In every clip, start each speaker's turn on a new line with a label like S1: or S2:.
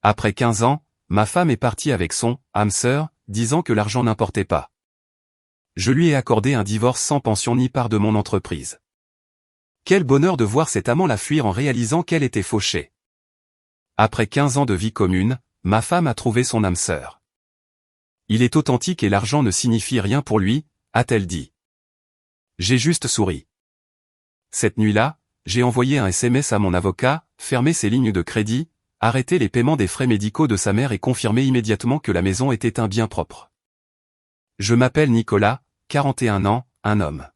S1: Après 15 ans, ma femme est partie avec son âme sœur, disant que l'argent n'importait pas. Je lui ai accordé un divorce sans pension ni part de mon entreprise. Quel bonheur de voir cet amant la fuir en réalisant qu'elle était fauchée. Après 15 ans de vie commune, ma femme a trouvé son âme sœur. Il est authentique et l'argent ne signifie rien pour lui, a-t-elle dit. J'ai juste souri. Cette nuit-là, j'ai envoyé un SMS à mon avocat, fermé ses lignes de crédit, arrêté les paiements des frais médicaux de sa mère et confirmé immédiatement que la maison était un bien propre. Je m'appelle Nicolas, 41 ans, un homme.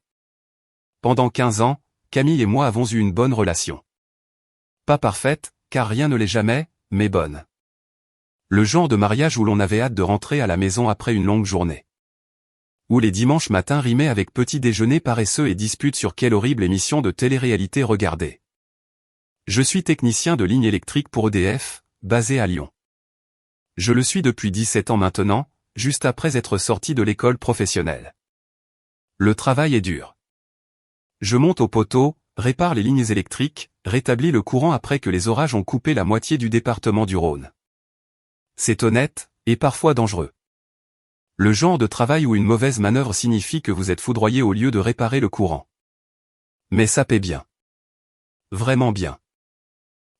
S1: Pendant 15 ans, Camille et moi avons eu une bonne relation. Pas parfaite, car rien ne l'est jamais, mais bonne. Le genre de mariage où l'on avait hâte de rentrer à la maison après une longue journée. Où les dimanches matins rimaient avec petit déjeuner paresseux et disputes sur quelle horrible émission de télé-réalité regarder. Je suis technicien de ligne électrique pour EDF, basé à Lyon. Je le suis depuis 17 ans maintenant, juste après être sorti de l'école professionnelle. Le travail est dur. Je monte au poteau, répare les lignes électriques, rétablis le courant après que les orages ont coupé la moitié du département du Rhône. C'est honnête, et parfois dangereux. Le genre de travail où une mauvaise manœuvre signifie que vous êtes foudroyé au lieu de réparer le courant. Mais ça paie bien. Vraiment bien.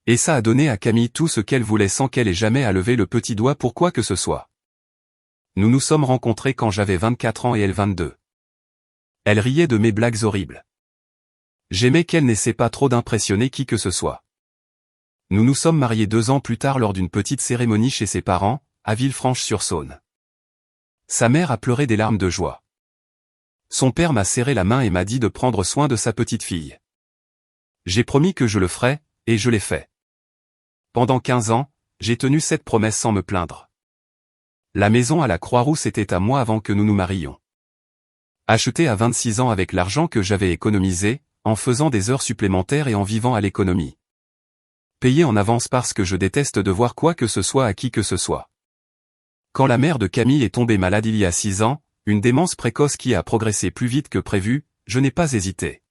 S1: Et ça a donné à Camille tout ce qu'elle voulait sans qu'elle ait jamais à lever le petit doigt pour quoi que ce soit. Nous nous sommes rencontrés quand j'avais 24 ans et elle 22. Elle riait de mes blagues horribles. J'aimais qu'elle n'essaie pas trop d'impressionner qui que ce soit. Nous nous sommes mariés 2 ans plus tard lors d'une petite cérémonie chez ses parents, à Villefranche-sur-Saône. Sa mère a pleuré des larmes de joie. Son père m'a serré la main et m'a dit de prendre soin de sa petite fille. J'ai promis que je le ferais, et je l'ai fait. Pendant 15 ans, j'ai tenu cette promesse sans me plaindre. La maison à la Croix-Rousse était à moi avant que nous nous mariions. Achetée à 26 ans avec l'argent que j'avais économisé, en faisant des heures supplémentaires et en vivant à l'économie. Payé en avance parce que je déteste devoir quoi que ce soit à qui que ce soit. Quand la mère de Camille est tombée malade il y a 6 ans, une démence précoce qui a progressé plus vite que prévu, je n'ai pas hésité.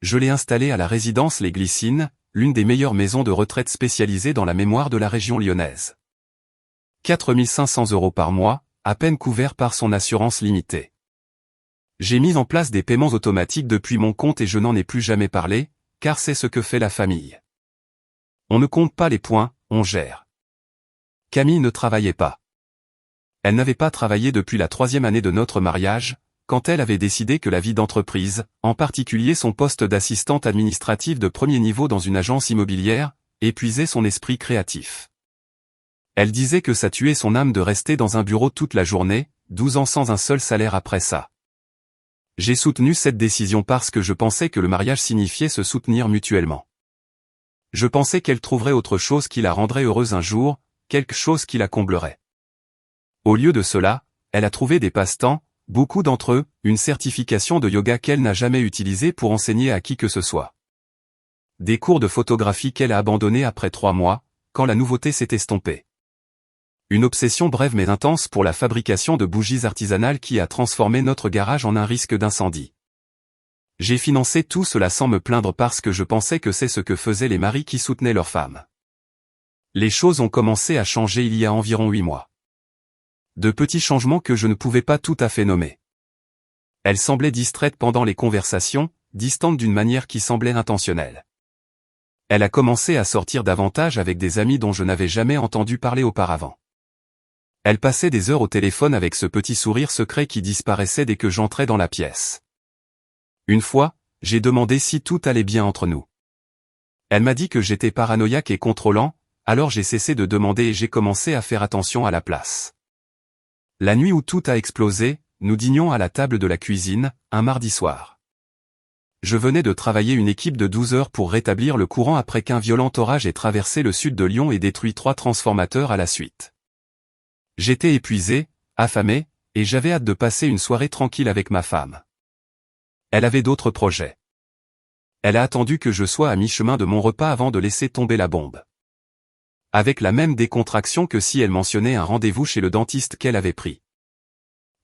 S1: Je l'ai installée à la résidence Les Glycines, l'une des meilleures maisons de retraite spécialisées dans la mémoire de la région lyonnaise. 4 500 € par mois, à peine couvert par son assurance limitée. J'ai mis en place des paiements automatiques depuis mon compte et je n'en ai plus jamais parlé, car c'est ce que fait la famille. On ne compte pas les points, on gère. Camille ne travaillait pas. Elle n'avait pas travaillé depuis la 3e année de notre mariage, quand elle avait décidé que la vie d'entreprise, en particulier son poste d'assistante administrative de premier niveau dans une agence immobilière, épuisait son esprit créatif. Elle disait que ça tuait son âme de rester dans un bureau toute la journée, 12 ans sans un seul salaire après ça. J'ai soutenu cette décision parce que je pensais que le mariage signifiait se soutenir mutuellement. Je pensais qu'elle trouverait autre chose qui la rendrait heureuse un jour, quelque chose qui la comblerait. Au lieu de cela, elle a trouvé des passe-temps, beaucoup d'entre eux, une certification de yoga qu'elle n'a jamais utilisée pour enseigner à qui que ce soit. Des cours de photographie qu'elle a abandonnés après 3 mois, quand la nouveauté s'est estompée. Une obsession brève mais intense pour la fabrication de bougies artisanales qui a transformé notre garage en un risque d'incendie. J'ai financé tout cela sans me plaindre parce que je pensais que c'est ce que faisaient les maris qui soutenaient leurs femmes. Les choses ont commencé à changer il y a environ 8 mois. De petits changements que je ne pouvais pas tout à fait nommer. Elle semblait distraite pendant les conversations, distante d'une manière qui semblait intentionnelle. Elle a commencé à sortir davantage avec des amis dont je n'avais jamais entendu parler auparavant. Elle passait des heures au téléphone avec ce petit sourire secret qui disparaissait dès que j'entrais dans la pièce. Une fois, j'ai demandé si tout allait bien entre nous. Elle m'a dit que j'étais paranoïaque et contrôlant, alors j'ai cessé de demander et j'ai commencé à faire attention à la place. La nuit où tout a explosé, nous dînions à la table de la cuisine, un mardi soir. Je venais de travailler une équipe de 12 heures pour rétablir le courant après qu'un violent orage ait traversé le sud de Lyon et détruit 3 transformateurs à la suite. J'étais épuisé, affamé, et j'avais hâte de passer une soirée tranquille avec ma femme. Elle avait d'autres projets. Elle a attendu que je sois à mi-chemin de mon repas avant de laisser tomber la bombe. Avec la même décontraction que si elle mentionnait un rendez-vous chez le dentiste qu'elle avait pris.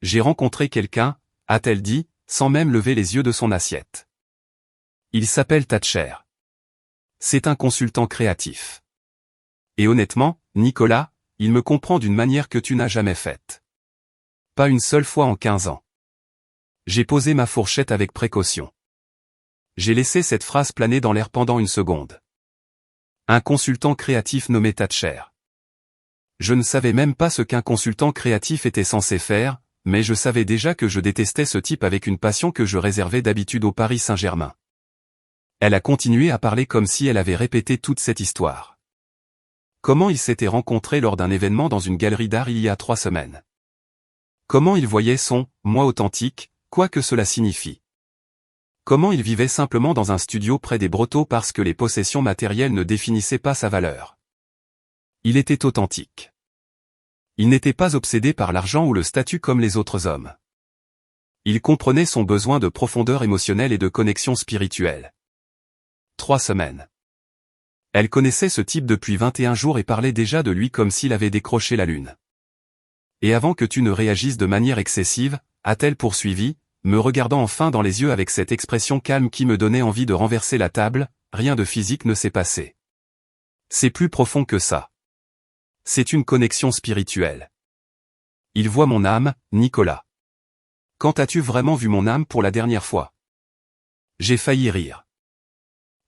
S1: J'ai rencontré quelqu'un, a-t-elle dit, sans même lever les yeux de son assiette. Il s'appelle Thatcher. C'est un consultant créatif. Et honnêtement, Nicolas, il me comprend d'une manière que tu n'as jamais faite. Pas une seule fois en 15 ans. J'ai posé ma fourchette avec précaution. J'ai laissé cette phrase planer dans l'air pendant une seconde. Un consultant créatif nommé Thatcher. Je ne savais même pas ce qu'un consultant créatif était censé faire, mais je savais déjà que je détestais ce type avec une passion que je réservais d'habitude au Paris Saint-Germain. Elle a continué à parler comme si elle avait répété toute cette histoire. Comment ils s'étaient rencontrés lors d'un événement dans une galerie d'art il y a 3 semaines. Comment il voyait son « moi authentique », quoi que cela signifie. Comment il vivait simplement dans un studio près des Brotteaux parce que les possessions matérielles ne définissaient pas sa valeur. Il était authentique. Il n'était pas obsédé par l'argent ou le statut comme les autres hommes. Il comprenait son besoin de profondeur émotionnelle et de connexion spirituelle. 3 semaines. Elle connaissait ce type depuis 21 jours et parlait déjà de lui comme s'il avait décroché la lune. Et avant que tu ne réagisses de manière excessive, a-t-elle poursuivi, me regardant enfin dans les yeux avec cette expression calme qui me donnait envie de renverser la table, rien de physique ne s'est passé. C'est plus profond que ça. C'est une connexion spirituelle. Il voit mon âme, Nicolas. Quand as-tu vraiment vu mon âme pour la dernière fois? J'ai failli rire.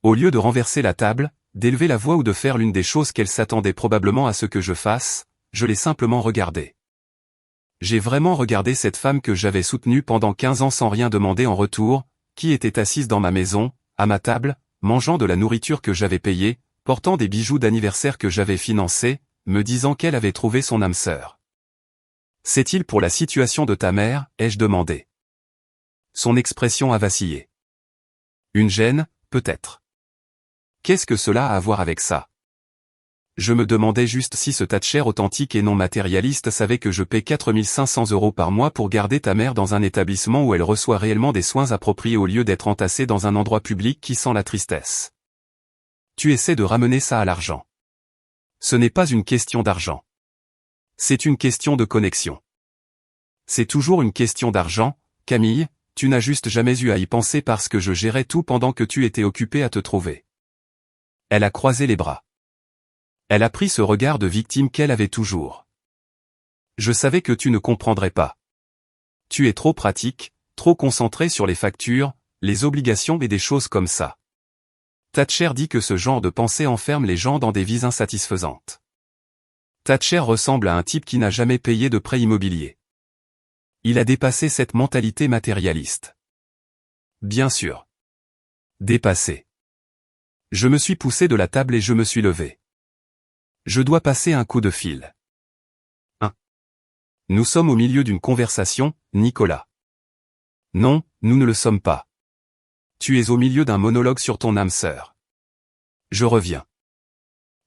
S1: Au lieu de renverser la table, d'élever la voix ou de faire l'une des choses qu'elle s'attendait probablement à ce que je fasse, je l'ai simplement regardée. J'ai vraiment regardé cette femme que j'avais soutenue pendant 15 ans sans rien demander en retour, qui était assise dans ma maison, à ma table, mangeant de la nourriture que j'avais payée, portant des bijoux d'anniversaire que j'avais financés, me disant qu'elle avait trouvé son âme sœur. C'est-il pour la situation de ta mère, ai-je demandé. Son expression a vacillé. Une gêne, peut-être. Qu'est-ce que cela a à voir avec ça? Je me demandais juste si ce Thatcher authentique et non matérialiste savait que je paie 4 500 € par mois pour garder ta mère dans un établissement où elle reçoit réellement des soins appropriés au lieu d'être entassée dans un endroit public qui sent la tristesse. Tu essaies de ramener ça à l'argent. Ce n'est pas une question d'argent. C'est une question de connexion. C'est toujours une question d'argent, Camille, tu n'as juste jamais eu à y penser parce que je gérais tout pendant que tu étais occupée à te trouver. Elle a croisé les bras. Elle a pris ce regard de victime qu'elle avait toujours. Je savais que tu ne comprendrais pas. Tu es trop pratique, trop concentré sur les factures, les obligations et des choses comme ça. Thatcher dit que ce genre de pensée enferme les gens dans des vies insatisfaisantes. Thatcher ressemble à un type qui n'a jamais payé de prêt immobilier. Il a dépassé cette mentalité matérialiste. Bien sûr. Dépassé. Je me suis poussé de la table et je me suis levé. Je dois passer un coup de fil. 1. Nous sommes au milieu d'une conversation, Nicolas. Non, nous ne le sommes pas. Tu es au milieu d'un monologue sur ton âme sœur. Je reviens.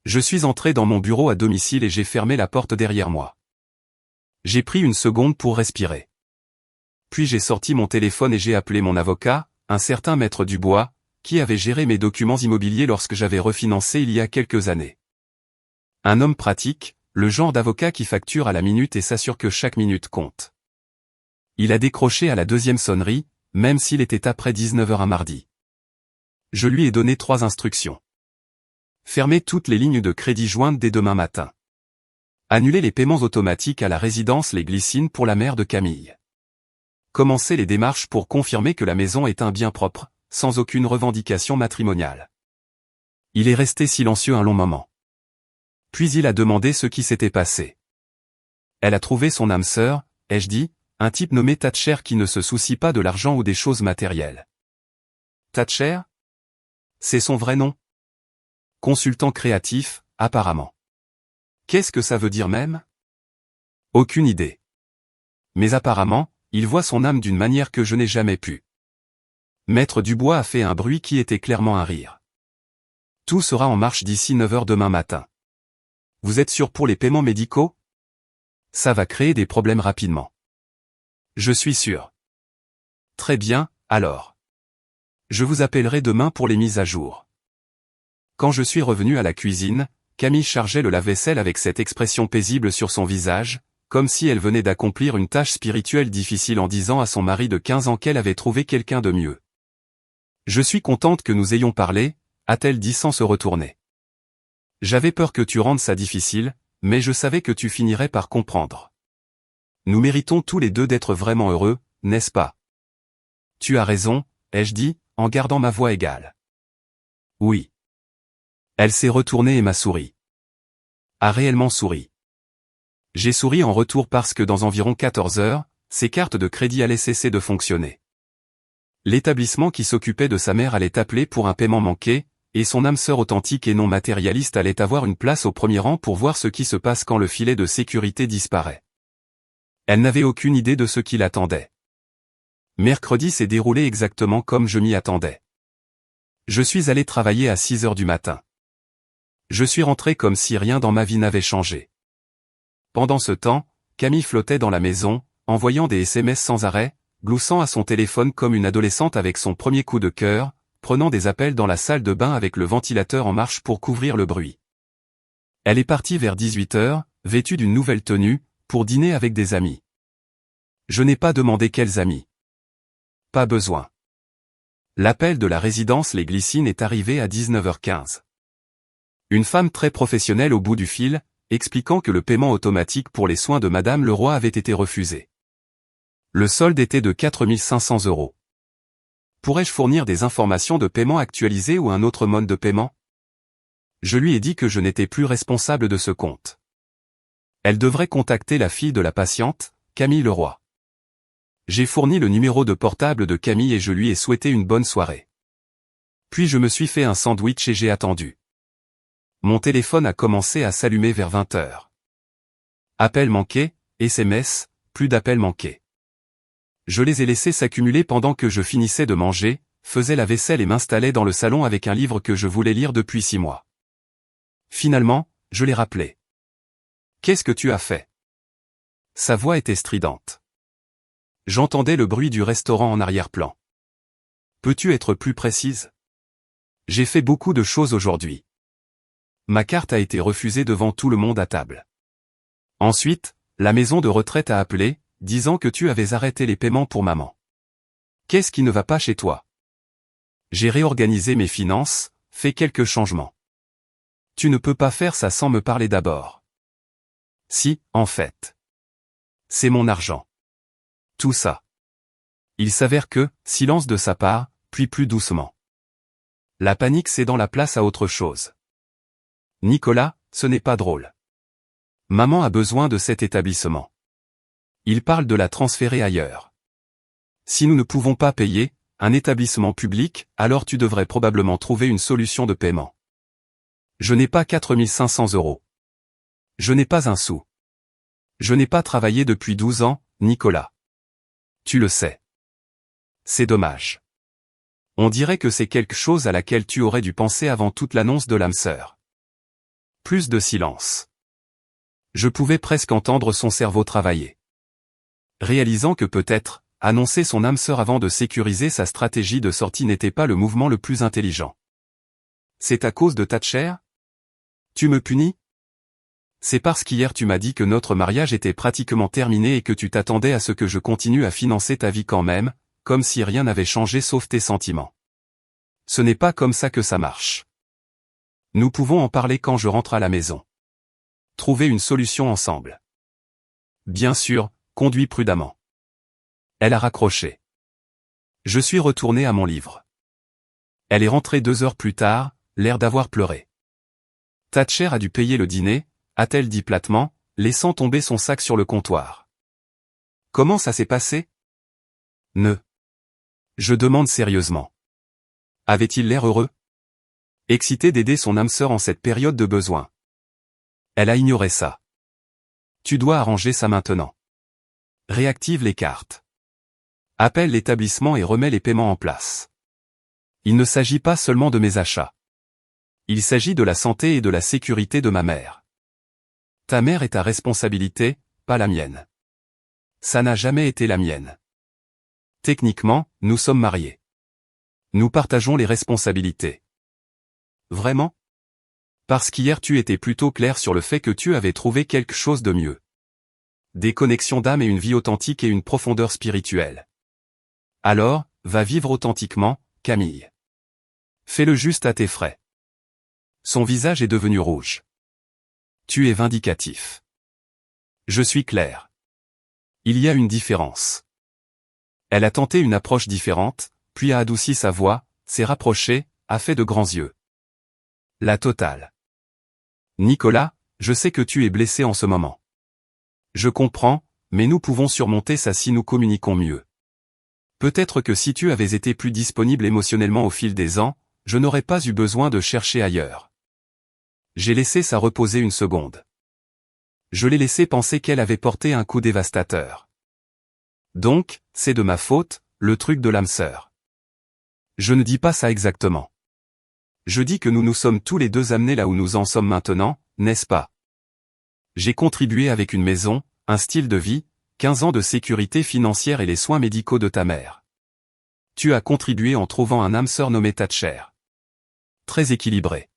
S1: Je suis entré dans mon bureau à domicile et j'ai fermé la porte derrière moi. J'ai pris une seconde pour respirer. Puis j'ai sorti mon téléphone et j'ai appelé mon avocat, un certain maître Dubois, qui avait géré mes documents immobiliers lorsque j'avais refinancé il y a quelques années. Un homme pratique, le genre d'avocat qui facture à la minute et s'assure que chaque minute compte. Il a décroché à la 2e sonnerie, même s'il était après 19 h un mardi. Je lui ai donné 3 instructions. Fermer toutes les lignes de crédit jointes dès demain matin. Annuler les paiements automatiques à la résidence Les Glycines pour la mère de Camille. Commencer les démarches pour confirmer que la maison est un bien propre, sans aucune revendication matrimoniale. Il est resté silencieux un long moment. Puis il a demandé ce qui s'était passé. Elle a trouvé son âme sœur, ai-je dit, un type nommé Thatcher qui ne se soucie pas de l'argent ou des choses matérielles. Thatcher? C'est son vrai nom? Consultant créatif, apparemment. Qu'est-ce que ça veut dire même? Aucune idée. Mais apparemment, il voit son âme d'une manière que je n'ai jamais pu. Maître Dubois a fait un bruit qui était clairement un rire. Tout sera en marche d'ici 9 h demain matin. Vous êtes sûr pour les paiements médicaux? Ça va créer des problèmes rapidement. Je suis sûr. Très bien, alors. Je vous appellerai demain pour les mises à jour. Quand je suis revenu à la cuisine, Camille chargeait le lave-vaisselle avec cette expression paisible sur son visage, comme si elle venait d'accomplir une tâche spirituelle difficile en disant à son mari de 15 ans qu'elle avait trouvé quelqu'un de mieux. Je suis contente que nous ayons parlé, a-t-elle dit sans se retourner. J'avais peur que tu rendes ça difficile, mais je savais que tu finirais par comprendre. Nous méritons tous les deux d'être vraiment heureux, n'est-ce pas? Tu as raison, ai-je dit, en gardant ma voix égale. Oui. Elle s'est retournée et m'a souri. A réellement souri. J'ai souri en retour parce que dans environ 14 heures, ses cartes de crédit allaient cesser de fonctionner. L'établissement qui s'occupait de sa mère allait appeler pour un paiement manqué, et son âme sœur authentique et non matérialiste allait avoir une place au premier rang pour voir ce qui se passe quand le filet de sécurité disparaît. Elle n'avait aucune idée de ce qui l'attendait. Mercredi s'est déroulé exactement comme je m'y attendais. Je suis allé travailler à 6 heures du matin. Je suis rentré comme si rien dans ma vie n'avait changé. Pendant ce temps, Camille flottait dans la maison, envoyant des SMS sans arrêt, gloussant à son téléphone comme une adolescente avec son premier coup de cœur, prenant des appels dans la salle de bain avec le ventilateur en marche pour couvrir le bruit. Elle est partie vers 18 heures, vêtue d'une nouvelle tenue, pour dîner avec des amis. Je n'ai pas demandé quels amis. Pas besoin. L'appel de la résidence Les Glycines est arrivé à 19h15. Une femme très professionnelle au bout du fil, expliquant que le paiement automatique pour les soins de Madame Leroy avait été refusé. Le solde était de 4 500 €. Pourrais-je fournir des informations de paiement actualisées ou un autre mode de paiement? Je lui ai dit que je n'étais plus responsable de ce compte. Elle devrait contacter la fille de la patiente, Camille Leroy. J'ai fourni le numéro de portable de Camille et je lui ai souhaité une bonne soirée. Puis je me suis fait un sandwich et j'ai attendu. Mon téléphone a commencé à s'allumer vers 20 heures. Appel manqué, SMS, plus d'appels manqués. Je les ai laissés s'accumuler pendant que je finissais de manger, faisais la vaisselle et m'installais dans le salon avec un livre que je voulais lire depuis 6 mois. Finalement, je l'ai rappelé. Qu'est-ce que tu as fait? Sa voix était stridente. J'entendais le bruit du restaurant en arrière-plan. Peux-tu être plus précise? J'ai fait beaucoup de choses aujourd'hui. Ma carte a été refusée devant tout le monde à table. Ensuite, la maison de retraite a appelé, disant que tu avais arrêté les paiements pour maman. Qu'est-ce qui ne va pas chez toi? J'ai réorganisé mes finances, fait quelques changements. Tu ne peux pas faire ça sans me parler d'abord. Si, en fait. C'est mon argent. Tout ça. Il s'avère que, silence de sa part, puis plus doucement. La panique cédant la place à autre chose. Nicolas, ce n'est pas drôle. Maman a besoin de cet établissement. Il parle de la transférer ailleurs. Si nous ne pouvons pas payer, un établissement public, alors tu devrais probablement trouver une solution de paiement. Je n'ai pas 4 500 €. Je n'ai pas un sou. Je n'ai pas travaillé depuis 12 ans, Nicolas. Tu le sais. C'est dommage. On dirait que c'est quelque chose à laquelle tu aurais dû penser avant toute l'annonce de l'âme sœur. Plus de silence. Je pouvais presque entendre son cerveau travailler. Réalisant que peut-être, annoncer son âme sœur avant de sécuriser sa stratégie de sortie n'était pas le mouvement le plus intelligent. C'est à cause de Thatcher? Tu me punis? C'est parce qu'hier tu m'as dit que notre mariage était pratiquement terminé et que tu t'attendais à ce que je continue à financer ta vie quand même, comme si rien n'avait changé sauf tes sentiments. Ce n'est pas comme ça que ça marche. Nous pouvons en parler quand je rentre à la maison. Trouver une solution ensemble. Bien sûr, conduis prudemment. Elle a raccroché. Je suis retourné à mon livre. Elle est rentrée 2 heures plus tard, l'air d'avoir pleuré. Thatcher a dû payer le dîner, a-t-elle dit platement, laissant tomber son sac sur le comptoir. Comment ça s'est passé? Ne. Je demande sérieusement. Avait-il l'air heureux? Excité d'aider son âme sœur en cette période de besoin. Elle a ignoré ça. Tu dois arranger ça maintenant. Réactive les cartes. Appelle l'établissement et remets les paiements en place. Il ne s'agit pas seulement de mes achats. Il s'agit de la santé et de la sécurité de ma mère. Ta mère est ta responsabilité, pas la mienne. Ça n'a jamais été la mienne. Techniquement, nous sommes mariés. Nous partageons les responsabilités. Vraiment? Parce qu'hier tu étais plutôt clair sur le fait que tu avais trouvé quelque chose de mieux. Des connexions d'âme et une vie authentique et une profondeur spirituelle. Alors, va vivre authentiquement, Camille. Fais-le juste à tes frais. Son visage est devenu rouge. Tu es vindicatif. Je suis clair. Il y a une différence. Elle a tenté une approche différente, puis a adouci sa voix, s'est rapprochée, a fait de grands yeux. La totale. Nicolas, je sais que tu es blessé en ce moment. Je comprends, mais nous pouvons surmonter ça si nous communiquons mieux. Peut-être que si tu avais été plus disponible émotionnellement au fil des ans, je n'aurais pas eu besoin de chercher ailleurs. J'ai laissé ça reposer une seconde. Je l'ai laissé penser qu'elle avait porté un coup dévastateur. Donc, c'est de ma faute, le truc de l'âme sœur. Je ne dis pas ça exactement. Je dis que nous nous sommes tous les deux amenés là où nous en sommes maintenant, n'est-ce pas? J'ai contribué avec une maison, un style de vie, 15 ans de sécurité financière et les soins médicaux de ta mère. Tu as contribué en trouvant un âme sœur nommé Thatcher. Très équilibré.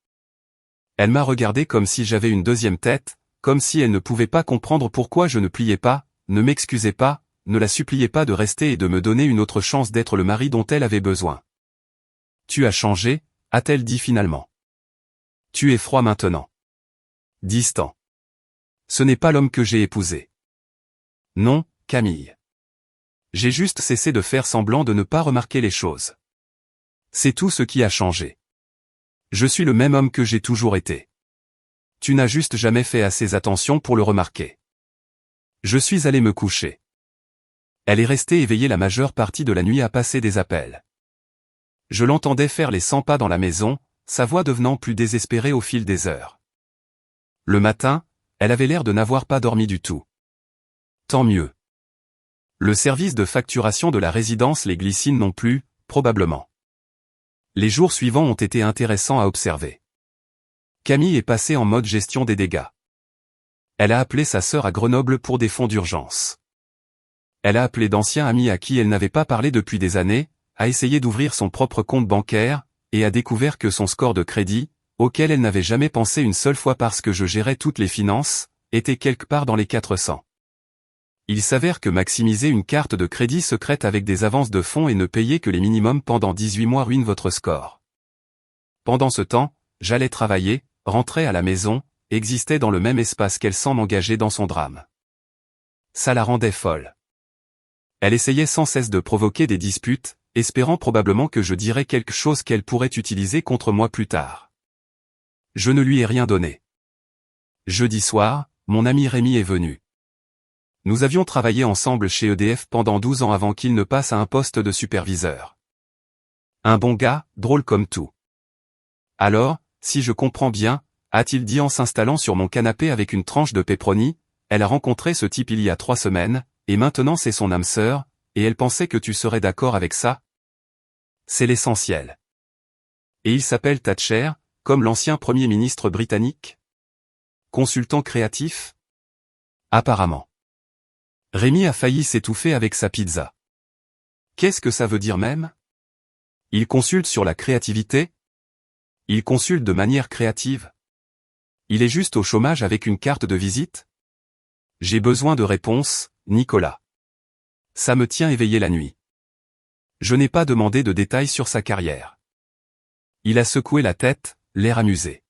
S1: Elle m'a regardé comme si j'avais une deuxième tête, comme si elle ne pouvait pas comprendre pourquoi je ne pliais pas, ne m'excusais pas, ne la suppliais pas de rester et de me donner une autre chance d'être le mari dont elle avait besoin. Tu as changé, a-t-elle dit finalement. Tu es froid maintenant. Distant. Ce n'est pas l'homme que j'ai épousé. Non, Camille. J'ai juste cessé de faire semblant de ne pas remarquer les choses. C'est tout ce qui a changé. Je suis le même homme que j'ai toujours été. Tu n'as juste jamais fait assez attention pour le remarquer. Je suis allé me coucher. Elle est restée éveillée la majeure partie de la nuit à passer des appels. Je l'entendais faire les 100 pas dans la maison, sa voix devenant plus désespérée au fil des heures. Le matin, elle avait l'air de n'avoir pas dormi du tout. Tant mieux. Le service de facturation de la résidence les glycine non plus, probablement. Les jours suivants ont été intéressants à observer. Camille est passée en mode gestion des dégâts. Elle a appelé sa sœur à Grenoble pour des fonds d'urgence. Elle a appelé d'anciens amis à qui elle n'avait pas parlé depuis des années, a essayé d'ouvrir son propre compte bancaire, et a découvert que son score de crédit, auquel elle n'avait jamais pensé une seule fois parce que je gérais toutes les finances, était quelque part dans les 400. Il s'avère que maximiser une carte de crédit secrète avec des avances de fonds et ne payer que les minimums pendant 18 mois ruine votre score. Pendant ce temps, j'allais travailler, rentrais à la maison, existais dans le même espace qu'elle sans m'engager dans son drame. Ça la rendait folle. Elle essayait sans cesse de provoquer des disputes, espérant probablement que je dirais quelque chose qu'elle pourrait utiliser contre moi plus tard. Je ne lui ai rien donné. Jeudi soir, mon ami Rémi est venu. Nous avions travaillé ensemble chez EDF pendant 12 ans avant qu'il ne passe à un poste de superviseur. Un bon gars, drôle comme tout. Alors, si je comprends bien, a-t-il dit en s'installant sur mon canapé avec une tranche de pepperoni, elle a rencontré ce type il y a 3 semaines, et maintenant c'est son âme sœur, et elle pensait que tu serais d'accord avec ça? C'est l'essentiel. Et il s'appelle Thatcher, comme l'ancien Premier ministre britannique? Consultant créatif? Apparemment. Rémi a failli s'étouffer avec sa pizza. Qu'est-ce que ça veut dire même? Il consulte sur la créativité? Il consulte de manière créative? Il est juste au chômage avec une carte de visite? J'ai besoin de réponses, Nicolas. Ça me tient éveillé la nuit. Je n'ai pas demandé de détails sur sa carrière. Il a secoué la tête, l'air amusé.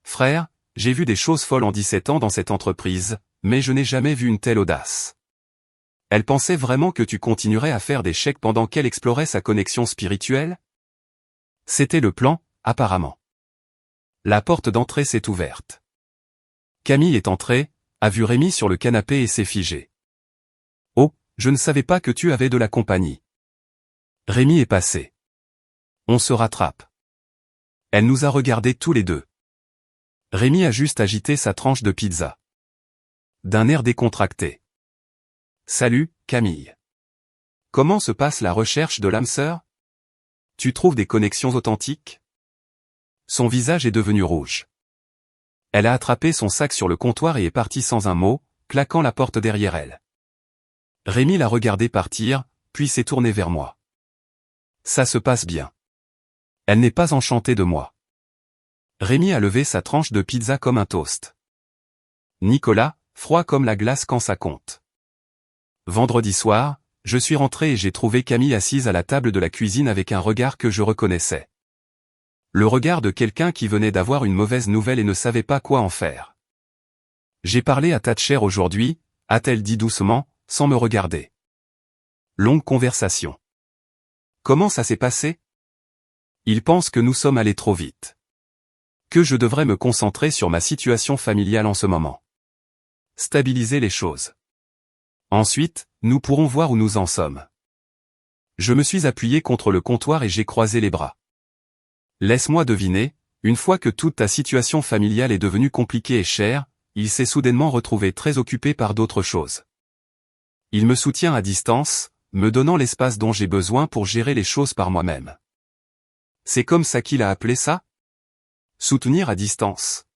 S1: Frère, j'ai vu des choses folles en 17 ans dans cette entreprise, mais je n'ai jamais vu une telle audace. Elle pensait vraiment que tu continuerais à faire des chèques pendant qu'elle explorait sa connexion spirituelle? C'était le plan, apparemment. La porte d'entrée s'est ouverte. Camille est entrée, a vu Rémi sur le canapé et s'est figée. Oh, je ne savais pas que tu avais de la compagnie. Rémi est passé. On se rattrape. Elle nous a regardés tous les deux. Rémi a juste agité sa tranche de pizza. D'un air décontracté. Salut, Camille. Comment se passe la recherche de l'âme sœur? Tu trouves des connexions authentiques? Son visage est devenu rouge. Elle a attrapé son sac sur le comptoir et est partie sans un mot, claquant la porte derrière elle. Rémi l'a regardé partir, puis s'est tourné vers moi. Ça se passe bien. Elle n'est pas enchantée de moi. Rémi a levé sa tranche de pizza comme un toast. Nicolas, froid comme la glace quand ça compte. Vendredi soir, je suis rentré et j'ai trouvé Camille assise à la table de la cuisine avec un regard que je reconnaissais. Le regard de quelqu'un qui venait d'avoir une mauvaise nouvelle et ne savait pas quoi en faire. J'ai parlé à Thatcher aujourd'hui, a-t-elle dit doucement, sans me regarder. Longue conversation. Comment ça s'est passé? Il pense que nous sommes allés trop vite. Que je devrais me concentrer sur ma situation familiale en ce moment. Stabiliser les choses. Ensuite, nous pourrons voir où nous en sommes. Je me suis appuyé contre le comptoir et j'ai croisé les bras. Laisse-moi deviner, une fois que toute ta situation familiale est devenue compliquée et chère, il s'est soudainement retrouvé très occupé par d'autres choses. Il me soutient à distance, me donnant l'espace dont j'ai besoin pour gérer les choses par moi-même. C'est comme ça qu'il a appelé ça? Soutenir à distance.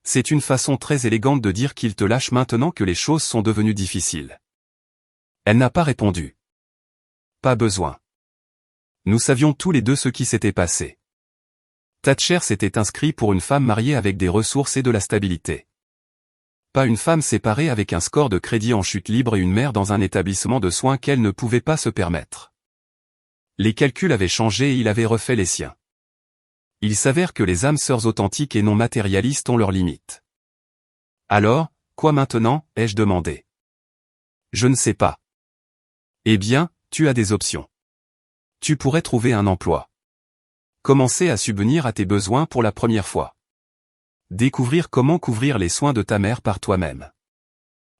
S1: C'est une façon très élégante de dire qu'il te lâche maintenant que les choses sont devenues difficiles. Elle n'a pas répondu. Pas besoin. Nous savions tous les deux ce qui s'était passé. Thatcher s'était inscrit pour une femme mariée avec des ressources et de la stabilité. Pas une femme séparée avec un score de crédit en chute libre et une mère dans un établissement de soins qu'elle ne pouvait pas se permettre. Les calculs avaient changé et il avait refait les siens. Il s'avère que les âmes sœurs authentiques et non matérialistes ont leurs limites. Alors, quoi maintenant, ai-je demandé. Je ne sais pas. Eh bien, tu as des options. Tu pourrais trouver un emploi. Commencer à subvenir à tes besoins pour la première fois. Découvrir comment couvrir les soins de ta mère par toi-même.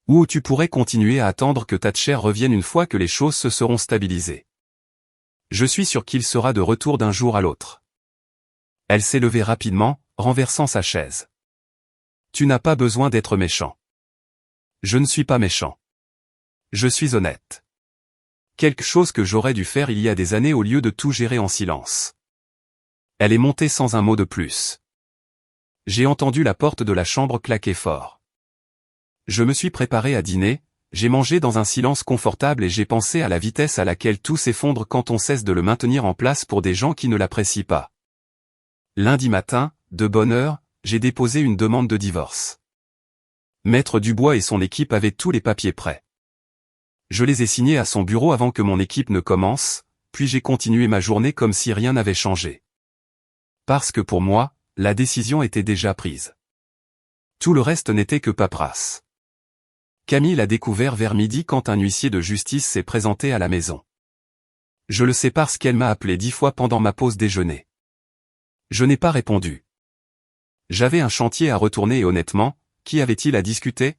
S1: Ou tu pourrais continuer à attendre que Thatcher revienne une fois que les choses se seront stabilisées. Je suis sûr qu'il sera de retour d'un jour à l'autre. Elle s'est levée rapidement, renversant sa chaise. Tu n'as pas besoin d'être méchant. Je ne suis pas méchant. Je suis honnête. Quelque chose que j'aurais dû faire il y a des années au lieu de tout gérer en silence. Elle est montée sans un mot de plus. J'ai entendu la porte de la chambre claquer fort. Je me suis préparé à dîner, j'ai mangé dans un silence confortable et j'ai pensé à la vitesse à laquelle tout s'effondre quand on cesse de le maintenir en place pour des gens qui ne l'apprécient pas. Lundi matin, de bonne heure, j'ai déposé une demande de divorce. Maître Dubois et son équipe avaient tous les papiers prêts. Je les ai signés à son bureau avant que mon équipe ne commence, puis j'ai continué ma journée comme si rien n'avait changé. Parce que pour moi, la décision était déjà prise. Tout le reste n'était que paperasse. Camille l'a découvert vers midi quand un huissier de justice s'est présenté à la maison. Je le sais parce qu'elle m'a appelé 10 fois pendant ma pause déjeuner. Je n'ai pas répondu. J'avais un chantier à retourner et honnêtement, qui avait-il à discuter?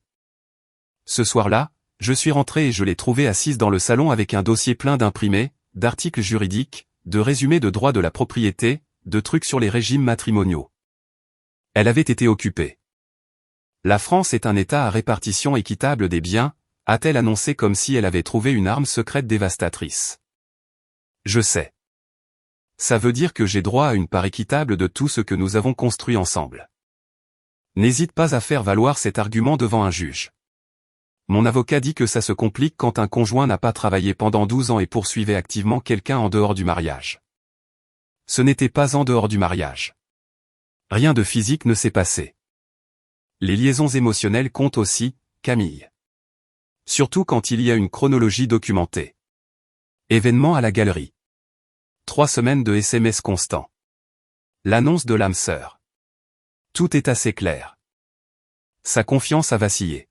S1: Ce soir-là, je suis rentré et je l'ai trouvée assise dans le salon avec un dossier plein d'imprimés, d'articles juridiques, de résumés de droit de la propriété, de trucs sur les régimes matrimoniaux. Elle avait été occupée. La France est un État à répartition équitable des biens, a-t-elle annoncé comme si elle avait trouvé une arme secrète dévastatrice. Je sais. Ça veut dire que j'ai droit à une part équitable de tout ce que nous avons construit ensemble. N'hésite pas à faire valoir cet argument devant un juge. Mon avocat dit que ça se complique quand un conjoint n'a pas travaillé pendant 12 ans et poursuivait activement quelqu'un en dehors du mariage. Ce n'était pas en dehors du mariage. Rien de physique ne s'est passé. Les liaisons émotionnelles comptent aussi, Camille. Surtout quand il y a une chronologie documentée. Événement à la galerie. 3 semaines de SMS constants. L'annonce de l'âme sœur. Tout est assez clair. Sa confiance a vacillé.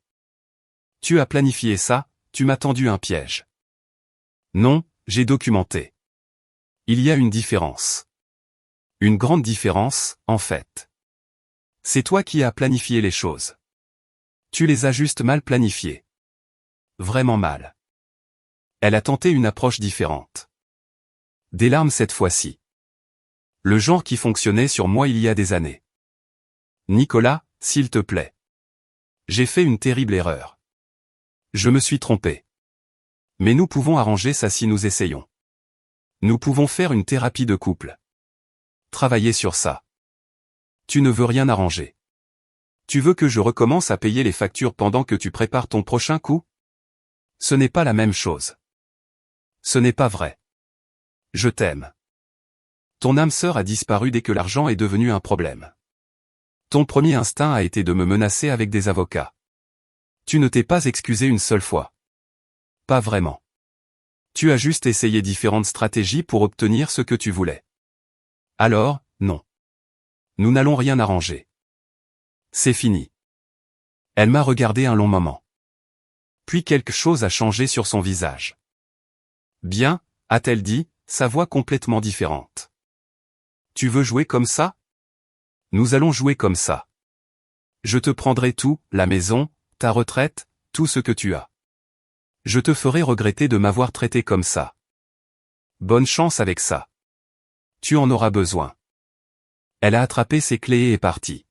S1: Tu as planifié ça, tu m'as tendu un piège. Non, j'ai documenté. Il y a une différence. Une grande différence, en fait. C'est toi qui as planifié les choses. Tu les as juste mal planifiées. Vraiment mal. Elle a tenté une approche différente. Des larmes cette fois-ci. Le genre qui fonctionnait sur moi il y a des années. Nicolas, s'il te plaît. J'ai fait une terrible erreur. Je me suis trompé. Mais nous pouvons arranger ça si nous essayons. Nous pouvons faire une thérapie de couple. Travailler sur ça. Tu ne veux rien arranger. Tu veux que je recommence à payer les factures pendant que tu prépares ton prochain coup? Ce n'est pas la même chose. Ce n'est pas vrai. Je t'aime. Ton âme sœur a disparu dès que l'argent est devenu un problème. Ton premier instinct a été de me menacer avec des avocats. Tu ne t'es pas excusé une seule fois. Pas vraiment. Tu as juste essayé différentes stratégies pour obtenir ce que tu voulais. Alors, non. Nous n'allons rien arranger. C'est fini. Elle m'a regardé un long moment. Puis quelque chose a changé sur son visage. Bien, a-t-elle dit, sa voix complètement différente. Tu veux jouer comme ça? Nous allons jouer comme ça. Je te prendrai tout, la maison, ta retraite, tout ce que tu as. Je te ferai regretter de m'avoir traité comme ça. Bonne chance avec ça. Tu en auras besoin. Elle a attrapé ses clés et est partie.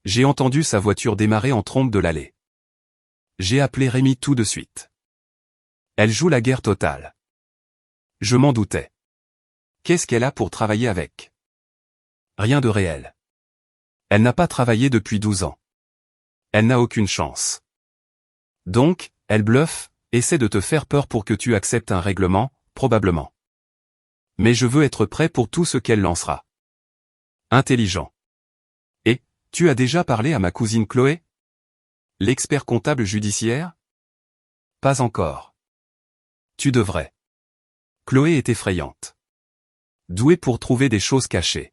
S1: J'ai entendu sa voiture démarrer en trombe de l'allée. J'ai appelé Rémi tout de suite. Elle joue la guerre totale. Je m'en doutais. Qu'est-ce qu'elle a pour travailler avec? Rien de réel. Elle n'a pas travaillé depuis 12 ans. Elle n'a aucune chance. Donc, elle bluffe, essaie de te faire peur pour que tu acceptes un règlement, probablement. Mais je veux être prêt pour tout ce qu'elle lancera. Intelligent. Et, tu as déjà parlé à ma cousine Chloé? L'expert comptable judiciaire? Pas encore. Tu devrais. Chloé est effrayante. Douée pour trouver des choses cachées.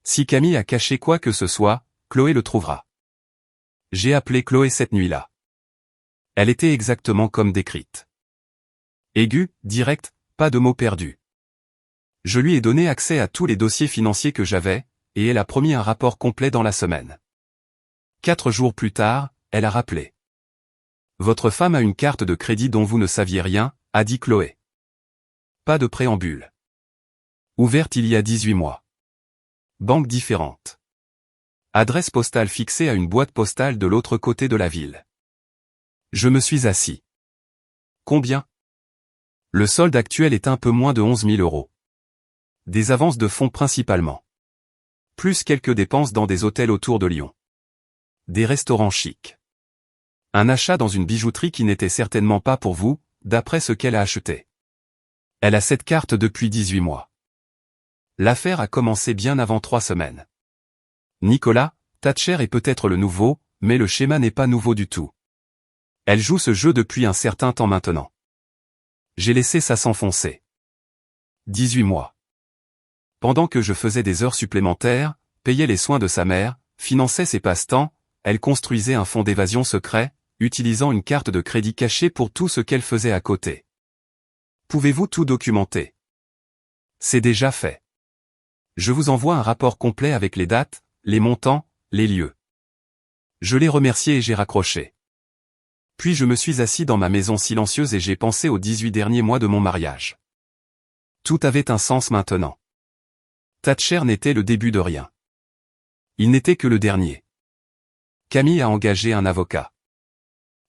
S1: Si Camille a caché quoi que ce soit, Chloé le trouvera. J'ai appelé Chloé cette nuit-là. Elle était exactement comme décrite. Aiguë, directe, pas de mots perdus. Je lui ai donné accès à tous les dossiers financiers que j'avais, et elle a promis un rapport complet dans la semaine. 4 jours plus tard, elle a rappelé. Votre femme a une carte de crédit dont vous ne saviez rien, a dit Chloé. Pas de préambule. Ouverte il y a 18 mois. Banque différente. Adresse postale fixée à une boîte postale de l'autre côté de la ville. Je me suis assis. Combien? Le solde actuel est un peu moins de 11 000 €. Des avances de fonds principalement. Plus quelques dépenses dans des hôtels autour de Lyon. Des restaurants chics. Un achat dans une bijouterie qui n'était certainement pas pour vous, d'après ce qu'elle a acheté. Elle a cette carte depuis 18 mois. L'affaire a commencé bien avant 3 semaines. Nicolas, Thatcher est peut-être le nouveau, mais le schéma n'est pas nouveau du tout. Elle joue ce jeu depuis un certain temps maintenant. J'ai laissé ça s'enfoncer. 18 mois. Pendant que je faisais des heures supplémentaires, payais les soins de sa mère, finançais ses passe-temps, elle construisait un fonds d'évasion secret, utilisant une carte de crédit cachée pour tout ce qu'elle faisait à côté. Pouvez-vous tout documenter? C'est déjà fait. Je vous envoie un rapport complet avec les dates, les montants, les lieux. Je l'ai remercié et j'ai raccroché. Puis je me suis assis dans ma maison silencieuse et j'ai pensé aux 18 derniers mois de mon mariage. Tout avait un sens maintenant. Thatcher n'était le début de rien. Il n'était que le dernier. Camille a engagé un avocat.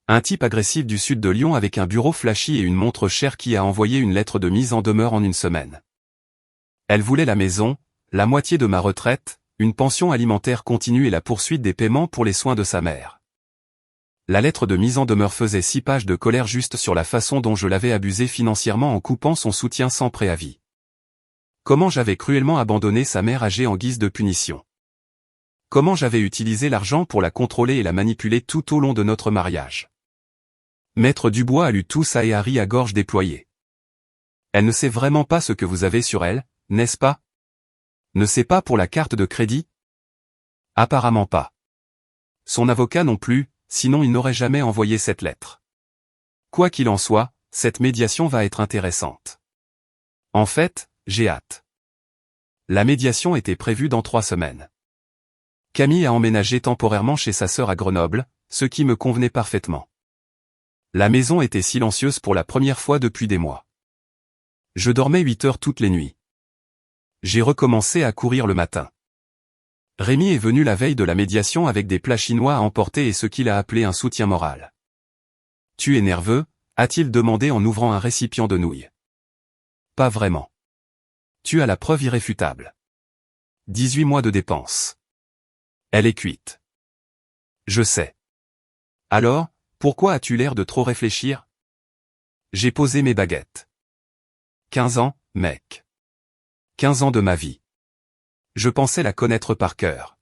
S1: Un type agressif du sud de Lyon avec un bureau flashy et une montre chère qui a envoyé une lettre de mise en demeure en 1 semaine. Elle voulait la maison, la moitié de ma retraite, une pension alimentaire continue et la poursuite des paiements pour les soins de sa mère. La lettre de mise en demeure faisait 6 pages de colère juste sur la façon dont je l'avais abusée financièrement en coupant son soutien sans préavis. Comment j'avais cruellement abandonné sa mère âgée en guise de punition. Comment j'avais utilisé l'argent pour la contrôler et la manipuler tout au long de notre mariage. Maître Dubois a lu tout ça et a ri à gorge déployée. Elle ne sait vraiment pas ce que vous avez sur elle, n'est-ce pas? Ne sait pas pour la carte de crédit? Apparemment pas. Son avocat non plus, sinon il n'aurait jamais envoyé cette lettre. Quoi qu'il en soit, cette médiation va être intéressante. En fait, j'ai hâte. La médiation était prévue dans 3 semaines. Camille a emménagé temporairement chez sa sœur à Grenoble, ce qui me convenait parfaitement. La maison était silencieuse pour la première fois depuis des mois. Je dormais 8 heures toutes les nuits. J'ai recommencé à courir le matin. Rémi est venu la veille de la médiation avec des plats chinois à emporter et ce qu'il a appelé un soutien moral. « Tu es nerveux ?» a-t-il demandé en ouvrant un récipient de nouilles. Pas vraiment. Tu as la preuve irréfutable. 18 mois de dépenses. Elle est cuite. Je sais. Alors, pourquoi as-tu l'air de trop réfléchir? J'ai posé mes baguettes. 15 ans, mec. 15 ans de ma vie. Je pensais la connaître par cœur.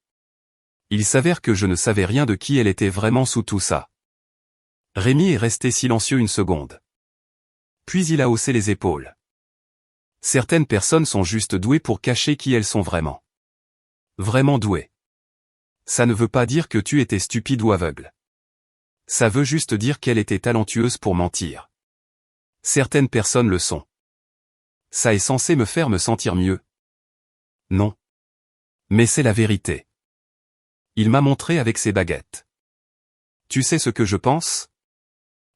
S1: Il s'avère que je ne savais rien de qui elle était vraiment sous tout ça. Rémi est resté silencieux une seconde. Puis il a haussé les épaules. Certaines personnes sont juste douées pour cacher qui elles sont vraiment. Vraiment douées. Ça ne veut pas dire que tu étais stupide ou aveugle. Ça veut juste dire qu'elle était talentueuse pour mentir. Certaines personnes le sont. Ça est censé me faire me sentir mieux. Non. Mais c'est la vérité. Il m'a montré avec ses baguettes. Tu sais ce que je pense?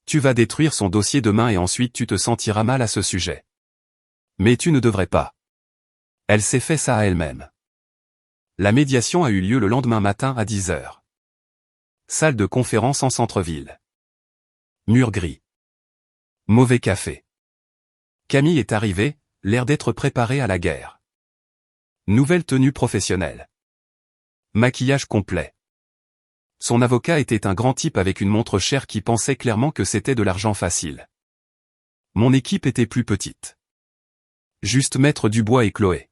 S1: Tu vas détruire son dossier demain et ensuite tu te sentiras mal à ce sujet. Mais tu ne devrais pas. Elle s'est fait ça à elle-même. La médiation a eu lieu le lendemain matin à 10 heures. Salle de conférence en centre-ville. Mur gris. Mauvais café. Camille est arrivée, l'air d'être préparée à la guerre. Nouvelle tenue professionnelle. Maquillage complet. Son avocat était un grand type avec une montre chère qui pensait clairement que c'était de l'argent facile. Mon équipe était plus petite. Juste Maître Dubois et Chloé.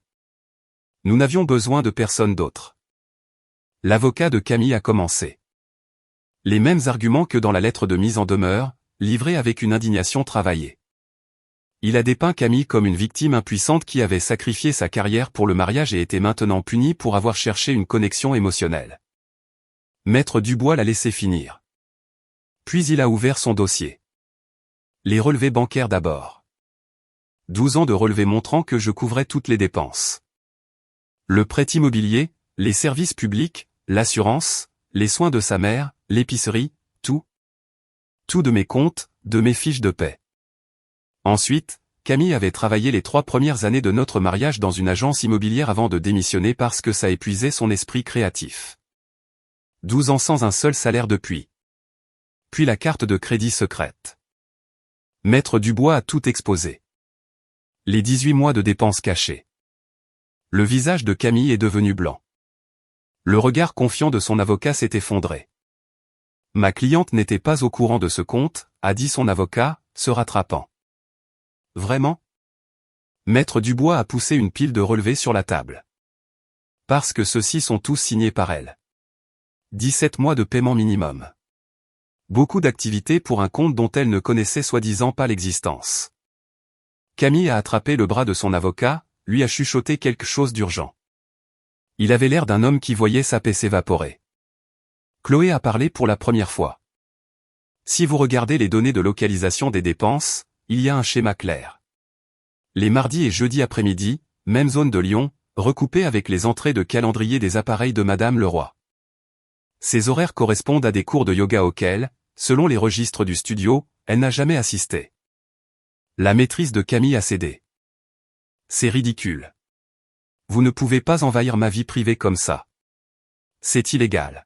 S1: Nous n'avions besoin de personne d'autre. L'avocat de Camille a commencé. Les mêmes arguments que dans la lettre de mise en demeure, livrée avec une indignation travaillée. Il a dépeint Camille comme une victime impuissante qui avait sacrifié sa carrière pour le mariage et était maintenant punie pour avoir cherché une connexion émotionnelle. Maître Dubois l'a laissé finir. Puis il a ouvert son dossier. Les relevés bancaires d'abord. 12 ans de relevés montrant que je couvrais toutes les dépenses. Le prêt immobilier, les services publics, l'assurance, les soins de sa mère, l'épicerie, tout. Tout de mes comptes, de mes fiches de paie. Ensuite, Camille avait travaillé les 3 premières années de notre mariage dans une agence immobilière avant de démissionner parce que ça épuisait son esprit créatif. 12 ans sans un seul salaire depuis. Puis la carte de crédit secrète. Maître Dubois a tout exposé. Les 18 mois de dépenses cachées. Le visage de Camille est devenu blanc. Le regard confiant de son avocat s'est effondré. Ma cliente n'était pas au courant de ce compte, a dit son avocat, se rattrapant. Vraiment? Maître Dubois a poussé une pile de relevés sur la table. Parce que ceux-ci sont tous signés par elle. 17 mois de paiement minimum. Beaucoup d'activités pour un compte dont elle ne connaissait soi-disant pas l'existence. Camille a attrapé le bras de son avocat, lui a chuchoté quelque chose d'urgent. Il avait l'air d'un homme qui voyait sa paix s'évaporer. Chloé a parlé pour la première fois. Si vous regardez les données de localisation des dépenses, il y a un schéma clair. Les mardis et jeudis après-midi, même zone de Lyon, recoupée avec les entrées de calendrier des appareils de Madame Leroy. Ces horaires correspondent à des cours de yoga auxquels, selon les registres du studio, elle n'a jamais assisté. La maîtrise de Camille a cédé. C'est ridicule. Vous ne pouvez pas envahir ma vie privée comme ça. C'est illégal.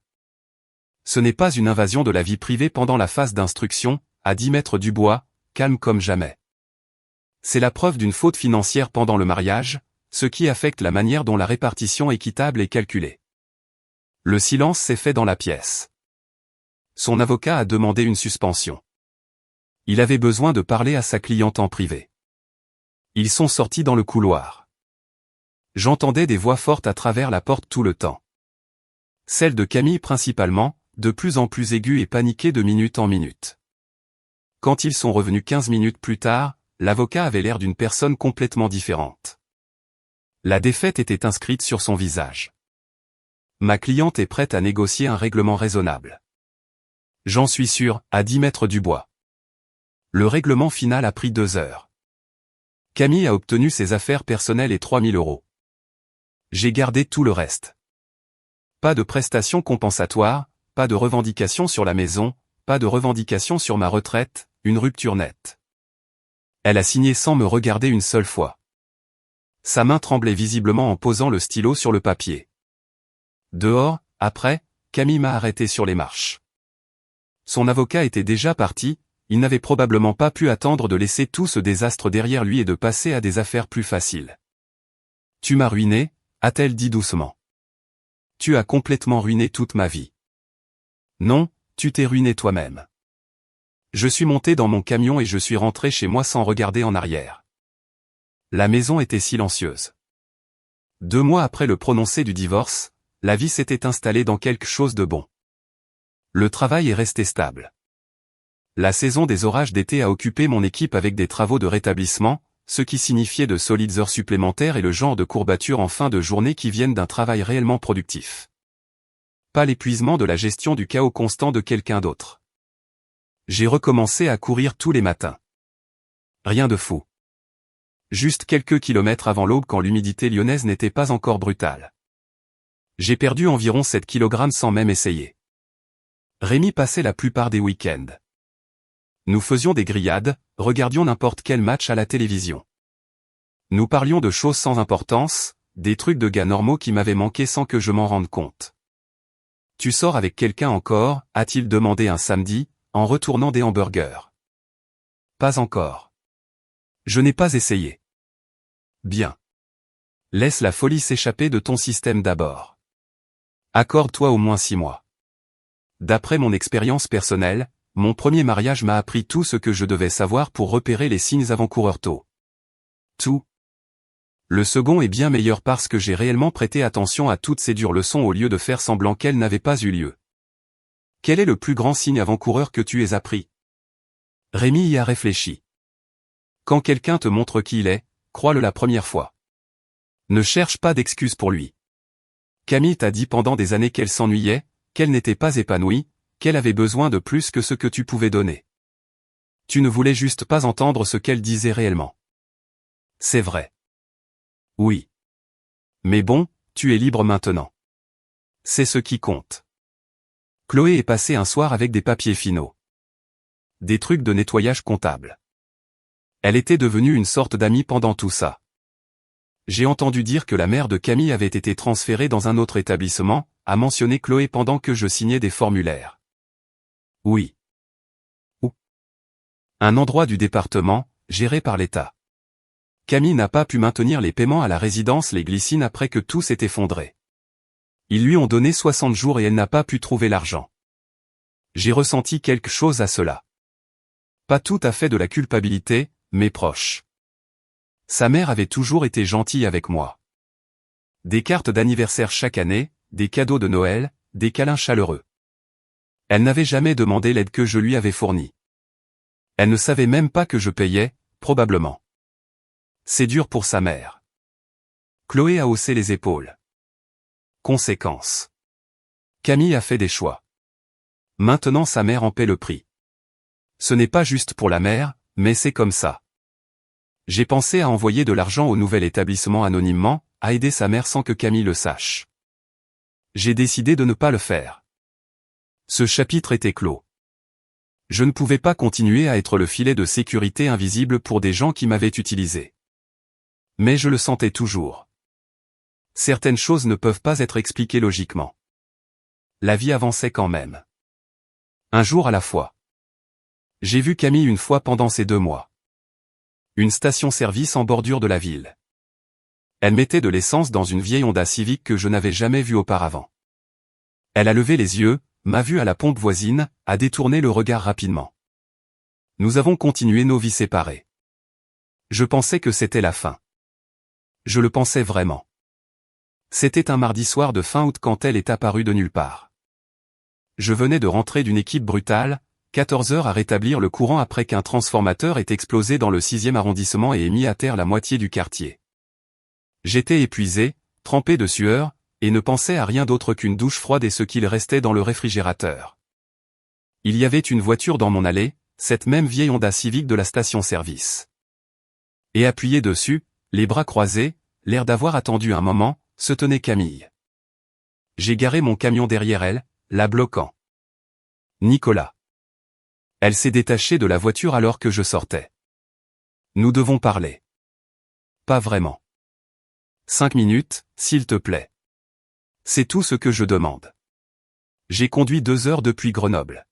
S1: Ce n'est pas une invasion de la vie privée pendant la phase d'instruction, a dit Maître Dubois, calme comme jamais. C'est la preuve d'une faute financière pendant le mariage, ce qui affecte la manière dont la répartition équitable est calculée. Le silence s'est fait dans la pièce. Son avocat a demandé une suspension. Il avait besoin de parler à sa cliente en privé. Ils sont sortis dans le couloir. J'entendais des voix fortes à travers la porte tout le temps. Celle de Camille principalement, de plus en plus aiguë et paniquée de minute en minute. Quand ils sont revenus 15 minutes plus tard, l'avocat avait l'air d'une personne complètement différente. La défaite était inscrite sur son visage. Ma cliente est prête à négocier un règlement raisonnable. J'en suis sûr, a dit Maître Dubois. Le règlement final a pris 2 heures. Camille a obtenu ses affaires personnelles et 3 000 €. J'ai gardé tout le reste. Pas de prestations compensatoires, pas de revendications sur la maison, pas de revendications sur ma retraite, une rupture nette. Elle a signé sans me regarder une seule fois. Sa main tremblait visiblement en posant le stylo sur le papier. Dehors, après, Camille m'a arrêté sur les marches. Son avocat était déjà parti, il n'avait probablement pas pu attendre de laisser tout ce désastre derrière lui et de passer à des affaires plus faciles. Tu m'as ruiné, a-t-elle dit doucement. Tu as complètement ruiné toute ma vie. Non, tu t'es ruiné toi-même. Je suis monté dans mon camion et je suis rentré chez moi sans regarder en arrière. La maison était silencieuse. 2 mois après le prononcé du divorce, la vie s'était installée dans quelque chose de bon. Le travail est resté stable. La saison des orages d'été a occupé mon équipe avec des travaux de rétablissement, ce qui signifiait de solides heures supplémentaires et le genre de courbatures en fin de journée qui viennent d'un travail réellement productif. Pas l'épuisement de la gestion du chaos constant de quelqu'un d'autre. J'ai recommencé à courir tous les matins. Rien de fou. Juste quelques kilomètres avant l'aube quand l'humidité lyonnaise n'était pas encore brutale. J'ai perdu environ 7 kg sans même essayer. Rémi passait la plupart des week-ends. Nous faisions des grillades, regardions n'importe quel match à la télévision. Nous parlions de choses sans importance, des trucs de gars normaux qui m'avaient manqué sans que je m'en rende compte. « Tu sors avec quelqu'un encore ?» a-t-il demandé un samedi, en retournant des hamburgers. « Pas encore. Je n'ai pas essayé. » Bien. Laisse la folie s'échapper de ton système d'abord. Accorde-toi au moins 6 mois. D'après mon expérience personnelle, mon premier mariage m'a appris tout ce que je devais savoir pour repérer les signes avant-coureurs tôt. Tout. Le second est bien meilleur parce que j'ai réellement prêté attention à toutes ces dures leçons au lieu de faire semblant qu'elles n'avaient pas eu lieu. Quel est le plus grand signe avant-coureur que tu aies appris? Rémi y a réfléchi. Quand quelqu'un te montre qui il est, crois-le la première fois. Ne cherche pas d'excuses pour lui. Camille t'a dit pendant des années qu'elle s'ennuyait, qu'elle n'était pas épanouie, qu'elle avait besoin de plus que ce que tu pouvais donner. Tu ne voulais juste pas entendre ce qu'elle disait réellement. C'est vrai. Oui. Mais bon, tu es libre maintenant. C'est ce qui compte. Chloé est passée un soir avec des papiers finaux. Des trucs de nettoyage comptable. Elle était devenue une sorte d'amie pendant tout ça. J'ai entendu dire que la mère de Camille avait été transférée dans un autre établissement, a mentionné Chloé pendant que je signais des formulaires. Oui. Où? Un endroit du département, géré par l'État. Camille n'a pas pu maintenir les paiements à la résidence Les Glycines après que tout s'est effondré. Ils lui ont donné 60 jours et elle n'a pas pu trouver l'argent. J'ai ressenti quelque chose à cela. Pas tout à fait de la culpabilité, mais proche. Sa mère avait toujours été gentille avec moi. Des cartes d'anniversaire chaque année, des cadeaux de Noël, des câlins chaleureux. Elle n'avait jamais demandé l'aide que je lui avais fournie. Elle ne savait même pas que je payais, probablement. C'est dur pour sa mère. Chloé a haussé les épaules. Conséquence. Camille a fait des choix. Maintenant sa mère en paie le prix. Ce n'est pas juste pour la mère, mais c'est comme ça. J'ai pensé à envoyer de l'argent au nouvel établissement anonymement, à aider sa mère sans que Camille le sache. J'ai décidé de ne pas le faire. Ce chapitre était clos. Je ne pouvais pas continuer à être le filet de sécurité invisible pour des gens qui m'avaient utilisé. Mais je le sentais toujours. Certaines choses ne peuvent pas être expliquées logiquement. La vie avançait quand même. Un jour à la fois. J'ai vu Camille une fois pendant ces 2 mois. Une station-service en bordure de la ville. Elle mettait de l'essence dans une vieille Honda Civic que je n'avais jamais vue auparavant. Elle a levé les yeux, m'a vu à la pompe voisine, a détourné le regard rapidement. Nous avons continué nos vies séparées. Je pensais que c'était la fin. Je le pensais vraiment. C'était un mardi soir de fin août quand elle est apparue de nulle part. Je venais de rentrer d'une équipe brutale, 14 heures à rétablir le courant après qu'un transformateur ait explosé dans le 6e arrondissement et ait mis à terre la moitié du quartier. J'étais épuisé, trempé de sueur, et ne pensais à rien d'autre qu'une douche froide et ce qu'il restait dans le réfrigérateur. Il y avait une voiture dans mon allée, cette même vieille Honda Civic de la station-service. Et appuyé dessus, les bras croisés, l'air d'avoir attendu un moment, se tenait Camille. J'ai garé mon camion derrière elle, la bloquant. Nicolas. Elle s'est détachée de la voiture alors que je sortais. Nous devons parler. Pas vraiment. 5 minutes, s'il te plaît. C'est tout ce que je demande. J'ai conduit 2 heures depuis Grenoble.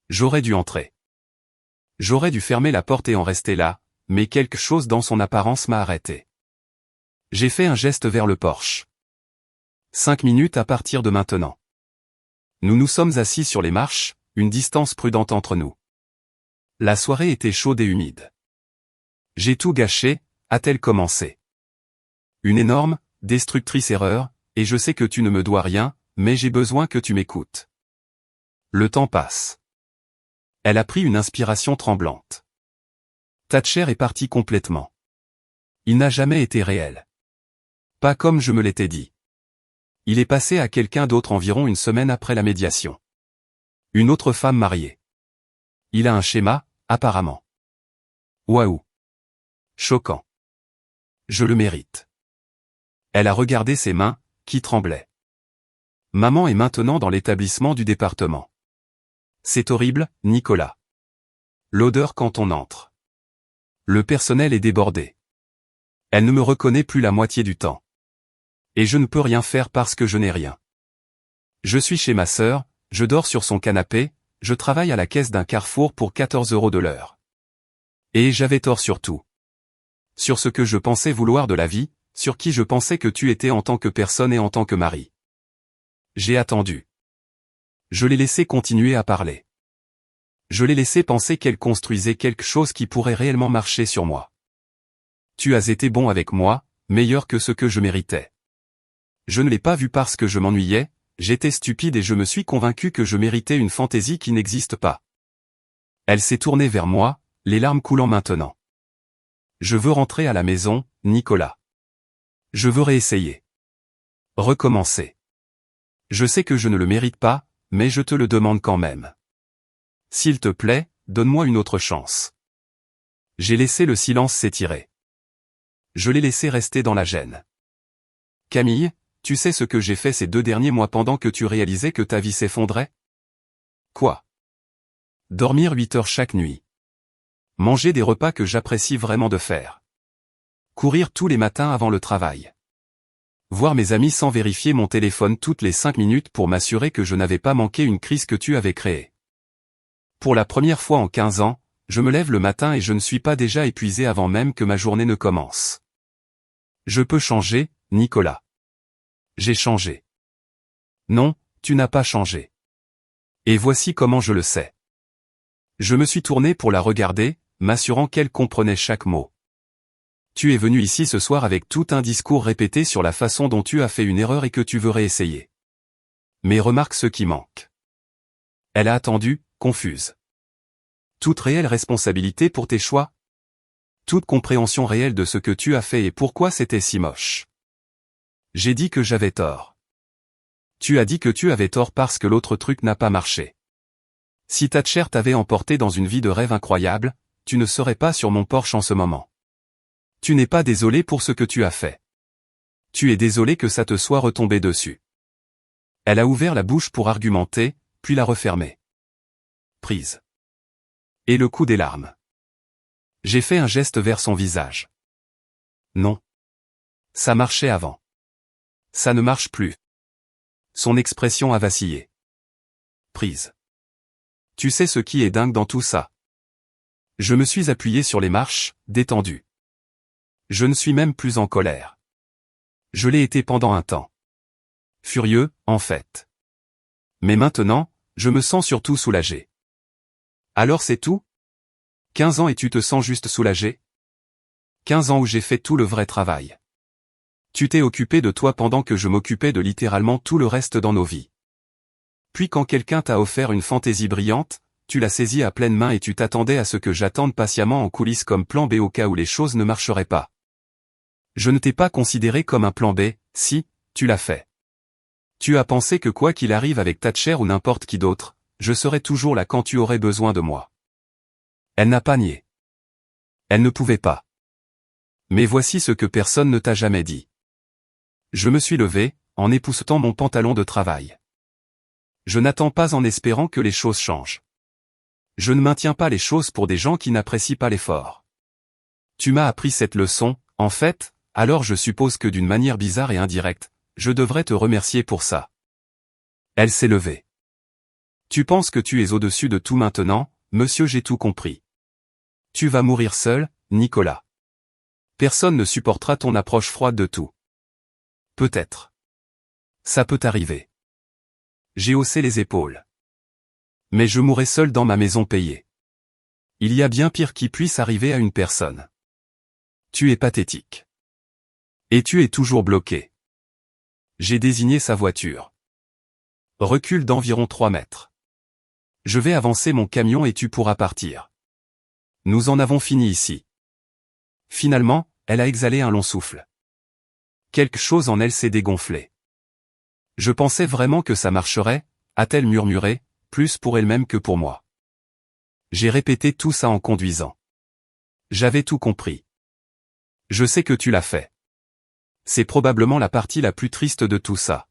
S1: J'aurais dû entrer. J'aurais dû fermer la porte et en rester là, mais quelque chose dans son apparence m'a arrêté. J'ai fait un geste vers le porche. 5 minutes à partir de maintenant. Nous nous sommes assis sur les marches, une distance prudente entre nous. La soirée était chaude et humide. J'ai tout gâché, a-t-elle commencé. Une énorme, destructrice erreur, et je sais que tu ne me dois rien, mais j'ai besoin que tu m'écoutes. Le temps passe. Elle a pris une inspiration tremblante. Thatcher est partie complètement. Il n'a jamais été réel. Pas comme je me l'étais dit. Il est passé à quelqu'un d'autre environ une semaine après la médiation. Une autre femme mariée. Il a un schéma, apparemment. Waouh. Choquant. Je le mérite. Elle a regardé ses mains, qui tremblaient. Maman est maintenant dans l'établissement du département. C'est horrible, Nicolas. L'odeur quand on entre. Le personnel est débordé. Elle ne me reconnaît plus la moitié du temps. Et je ne peux rien faire parce que je n'ai rien. Je suis chez ma sœur, je dors sur son canapé, je travaille à la caisse d'un Carrefour pour 14 € de l'heure. Et j'avais tort sur tout. Sur ce que je pensais vouloir de la vie, sur qui je pensais que tu étais en tant que personne et en tant que mari. J'ai attendu. Je l'ai laissé continuer à parler. Je l'ai laissé penser qu'elle construisait quelque chose qui pourrait réellement marcher sur moi. Tu as été bon avec moi, meilleur que ce que je méritais. Je ne l'ai pas vu parce que je m'ennuyais, j'étais stupide et je me suis convaincu que je méritais une fantaisie qui n'existe pas. Elle s'est tournée vers moi, les larmes coulant maintenant. Je veux rentrer à la maison, Nicolas. Je veux réessayer. Recommencer. Je sais que je ne le mérite pas, mais je te le demande quand même. S'il te plaît, donne-moi une autre chance. J'ai laissé le silence s'étirer. Je l'ai laissé rester dans la gêne. Camille, tu sais ce que j'ai fait ces 2 derniers mois pendant que tu réalisais que ta vie s'effondrait? Quoi? Dormir 8 heures chaque nuit. Manger des repas que j'apprécie vraiment de faire. Courir tous les matins avant le travail. Voir mes amis sans vérifier mon téléphone toutes les 5 minutes pour m'assurer que je n'avais pas manqué une crise que tu avais créée. Pour la première fois en 15 ans, je me lève le matin et je ne suis pas déjà épuisé avant même que ma journée ne commence. Je peux changer, Nicolas. J'ai changé. Non, tu n'as pas changé. Et voici comment je le sais. Je me suis tourné pour la regarder, m'assurant qu'elle comprenait chaque mot. Tu es venu ici ce soir avec tout un discours répété sur la façon dont tu as fait une erreur et que tu veux réessayer. Mais remarque ce qui manque. Elle a attendu, confuse. Toute réelle responsabilité pour tes choix? Toute compréhension réelle de ce que tu as fait et pourquoi c'était si moche. J'ai dit que j'avais tort. Tu as dit que tu avais tort parce que l'autre truc n'a pas marché. Si Thatcher t'avait emporté dans une vie de rêve incroyable, tu ne serais pas sur mon porche en ce moment. Tu n'es pas désolé pour ce que tu as fait. Tu es désolé que ça te soit retombé dessus. Elle a ouvert la bouche pour argumenter, puis l'a refermée. Prise. Et le coup des larmes. J'ai fait un geste vers son visage. Non. Ça marchait avant. Ça ne marche plus. Son expression a vacillé. Prise. Tu sais ce qui est dingue dans tout ça? Je me suis appuyé sur les marches, détendu. Je ne suis même plus en colère. Je l'ai été pendant un temps. Furieux, en fait. Mais maintenant, je me sens surtout soulagé. Alors c'est tout? 15 ans et tu te sens juste soulagé? 15 ans où j'ai fait tout le vrai travail. Tu t'es occupé de toi pendant que je m'occupais de littéralement tout le reste dans nos vies. Puis quand quelqu'un t'a offert une fantaisie brillante, tu l'as saisie à pleine main et tu t'attendais à ce que j'attende patiemment en coulisses comme plan B au cas où les choses ne marcheraient pas. Je ne t'ai pas considéré comme un plan B, si, tu l'as fait. Tu as pensé que quoi qu'il arrive avec Thatcher ou n'importe qui d'autre, je serais toujours là quand tu aurais besoin de moi. Elle n'a pas nié. Elle ne pouvait pas. Mais voici ce que personne ne t'a jamais dit. Je me suis levé, en époussetant mon pantalon de travail. Je n'attends pas en espérant que les choses changent. Je ne maintiens pas les choses pour des gens qui n'apprécient pas l'effort. Tu m'as appris cette leçon, en fait, alors je suppose que d'une manière bizarre et indirecte, je devrais te remercier pour ça. Elle s'est levée. Tu penses que tu es au-dessus de tout maintenant, monsieur, j'ai tout compris. Tu vas mourir seul, Nicolas. Personne ne supportera ton approche froide de tout. Peut-être. Ça peut arriver. J'ai haussé les épaules. Mais je mourrai seul dans ma maison payée. Il y a bien pire qui puisse arriver à une personne. Tu es pathétique. Et tu es toujours bloqué. J'ai désigné sa voiture. Recule d'environ 3 mètres. Je vais avancer mon camion et tu pourras partir. Nous en avons fini ici. Finalement, elle a exhalé un long souffle. Quelque chose en elle s'est dégonflé. Je pensais vraiment que ça marcherait, a-t-elle murmuré, plus pour elle-même que pour moi. J'ai répété tout ça en conduisant. J'avais tout compris. Je sais que tu l'as fait. C'est probablement la partie la plus triste de tout ça.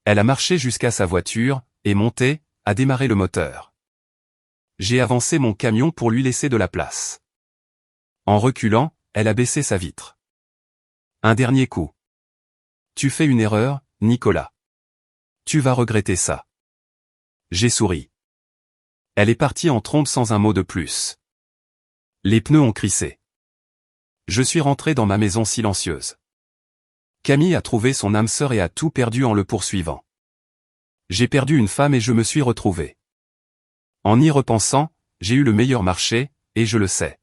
S1: Elle a marché jusqu'à sa voiture, et montée, a démarré le moteur. J'ai avancé mon camion pour lui laisser de la place. En reculant, elle a baissé sa vitre. Un dernier coup. Tu fais une erreur, Nicolas. Tu vas regretter ça. J'ai souri. Elle est partie en trombe sans un mot de plus. Les pneus ont crissé. Je suis rentré dans ma maison silencieuse. Camille a trouvé son âme sœur et a tout perdu en le poursuivant. J'ai perdu une femme et je me suis retrouvé. En y repensant, j'ai eu le meilleur marché, et je le sais.